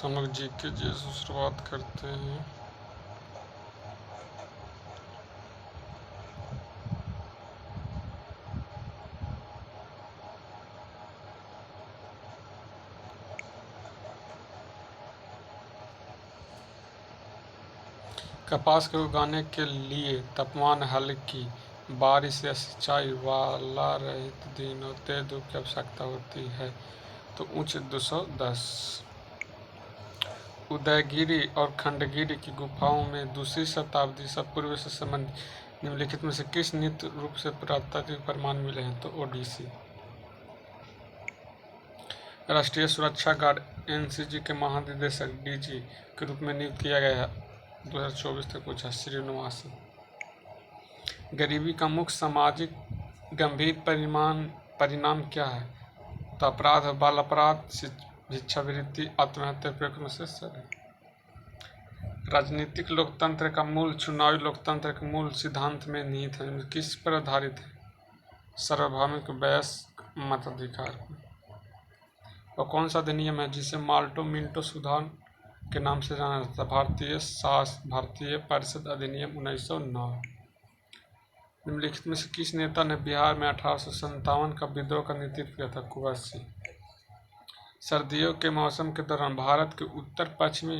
तो हम लोग जीके से शुरुआत करते हैं। कपास को उगाने के लिए तापमान, हल्की बारिश या सिंचाई वाला रहित दिनों तेज धूप की आवश्यकता होती है। तो उच्च 210 उदयगिरि और खंडगिरि की गुफाओं में 2वीं शताब्दी ईसा पूर्व से संबंधित निम्नलिखित में से किस नित्य रूप से पुरातात्विक प्रमाण मिले हैं? तो ओडिसी। राष्ट्रीय सुरक्षा गार्ड एनसीजी के महानिदेशक डीजी के रूप में नियुक्त किया गया है 2024 तक पूछा श्रीनिवास। गरीबी का मुख्य सामाजिक गंभीर परिणाम क्या है? तो अपराध, बाल अपराध, भिक्षावृत्ति, आत्महत्या प्रमुख में से सभी। राजनीतिक लोकतंत्र का मूल चुनावी लोकतंत्र के मूल सिद्धांत में निहित है। किस पर आधारित है? सार्वभौमिक वयस्क मताधिकार। और कौन सा अधिनियम है जिसे माल्टो मिंटो सुधार के नाम से जाना जाता है? भारतीय परिषद अधिनियम 1909। निम्नलिखित में से किस नेता ने बिहार में 1857 का विद्रोह का नेतृत्व किया था? कुंवर सिंह। सर्दियों के मौसम के दौरान भारत के उत्तर पश्चिमी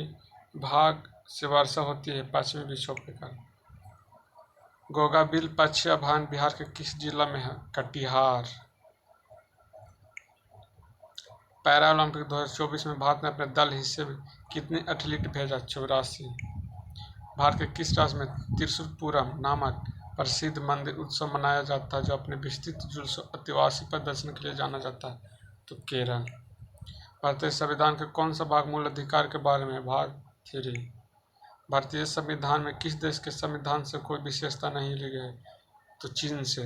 भाग से वर्षा होती है पश्चिमी विक्षोभ के कारण। गोगाबिल पक्षी अभयारण्य बिहार के किस जिला में है? कटिहार। पैरा ओलंपिक 2024 में भारत ने अपने दल हिस्से में कितने एथलीट भेजा? 84। भारत के किस राज्य में त्रिशूलपुरम नामक प्रसिद्ध मंदिर उत्सव मनाया जाता है जो अपने विस्तृत जुलूस आदिवासी प्रदर्शन के लिए जाना जाता है? तो केरल। भारतीय संविधान के कौन सा भाग मूल अधिकार के बारे में? भाग 3। भारतीय संविधान में किस देश के संविधान से कोई विशेषता नहीं ली गई? तो चीन से।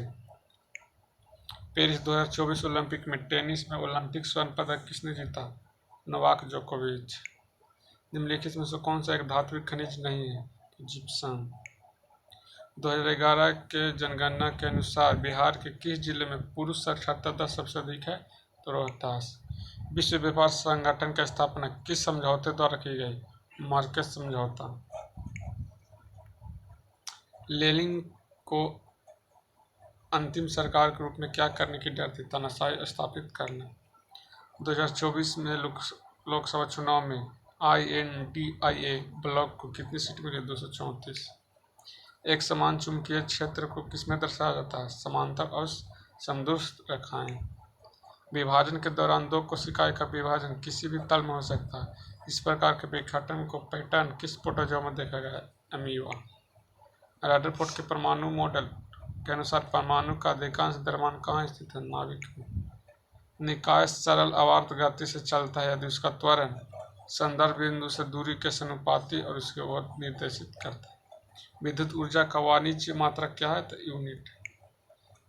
पेरिस 2024 ओलंपिक में टेनिस में ओलंपिक स्वर्ण पदक किसने जीता? नोवाक जोकोविच। निम्नलिखित में से कौन सा एक धात्विक खनिज नहीं है? जिप्सम। 2011 के जनगणना के अनुसार बिहार के किस जिले में पुरुष साक्षरता सबसे अधिक है? तो रोहतास। विश्व व्यापार संगठन की स्थापना किस समझौते द्वारा की गई? मार्केस समझौता। लेनिन को अंतिम सरकार के रूप में क्या करने की डर थी? तानाशाही स्थापित करना। 2024 में लोकसभा चुनाव में INDIA ब्लॉक को कितनी सीट मिली? 234। एक समान चुंबकीय क्षेत्र को किसमें दर्शाया जाता है? समांतर और समदूरस्थ रेखाएं। विभाजन के दौरान दो कोशिकाएं का विभाजन किसी भी तल में हो सकता है। इस प्रकार के विघटन को पैटर्न किस प्रोटोजोआ में देखा गया? अमीबा। रदरफोर्ड के परमाणु मॉडल के अनुसार परमाणु का अधिकांश द्रव्यमान कहाँ स्थित है? नाभिक में। निकाय सरल आवर्त गति से चलता है यदि उसका त्वरण संदर्भ बिंदु से दूरी के समानुपाती और उसके ओर निर्देशित करता है। विद्युत ऊर्जा का वाणिज्य मात्रा क्या है? तो यूनिट।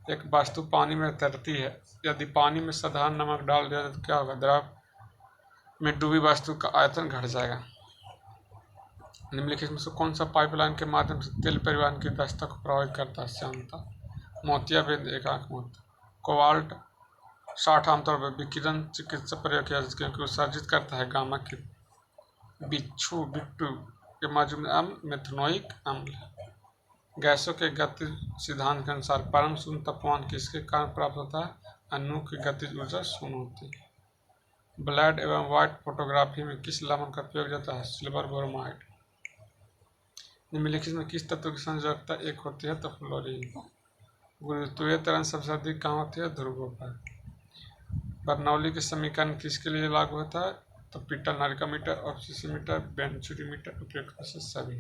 एक वस्तु पानी में तैरती है, यदि पानी में साधारण नमक डाल दिया तो क्या होगा? द्रव में डूबी वस्तु का आयतन घट जाएगा। निम्नलिखित में से कौन सा पाइपलाइन के माध्यम से तेल परिवहन की दक्षता को प्रभावित करता है? श्यानता। मोतियाबिंद एकांक मोती। कोबाल्ट 60 आमतौर पर विकिरण चिकित्सा प्रयोग किया जाता है क्योंकि उत्सर्जित करता है गामा की बिट्टू के मौजूद अम्ल मेथनोइक अम्ल। गैसों के गतिज सिद्धांत के अनुसार परम शून्य तापमान किसके कारण प्राप्त होता है? अणु की गतिज ऊर्जा शून्य होती है। ब्लैक एवं व्हाइट फोटोग्राफी में किस लवण का प्रयोग जाता है? Silver bromide. निम्नलिखित में किस तत्व की संयोजकता 1 होती है? तो फ्लोरीन। गुरुत्वीय त्वरण सबसे अधिक कहाँ होती है? ध्रुवों पर। बर्नौली के समीकरण किसके लिए लागू होता है? तो पीटल नारिका मीटर, ऑक्सीमीटर, बेंचुरीमीटर, उपयुक्त से सभी।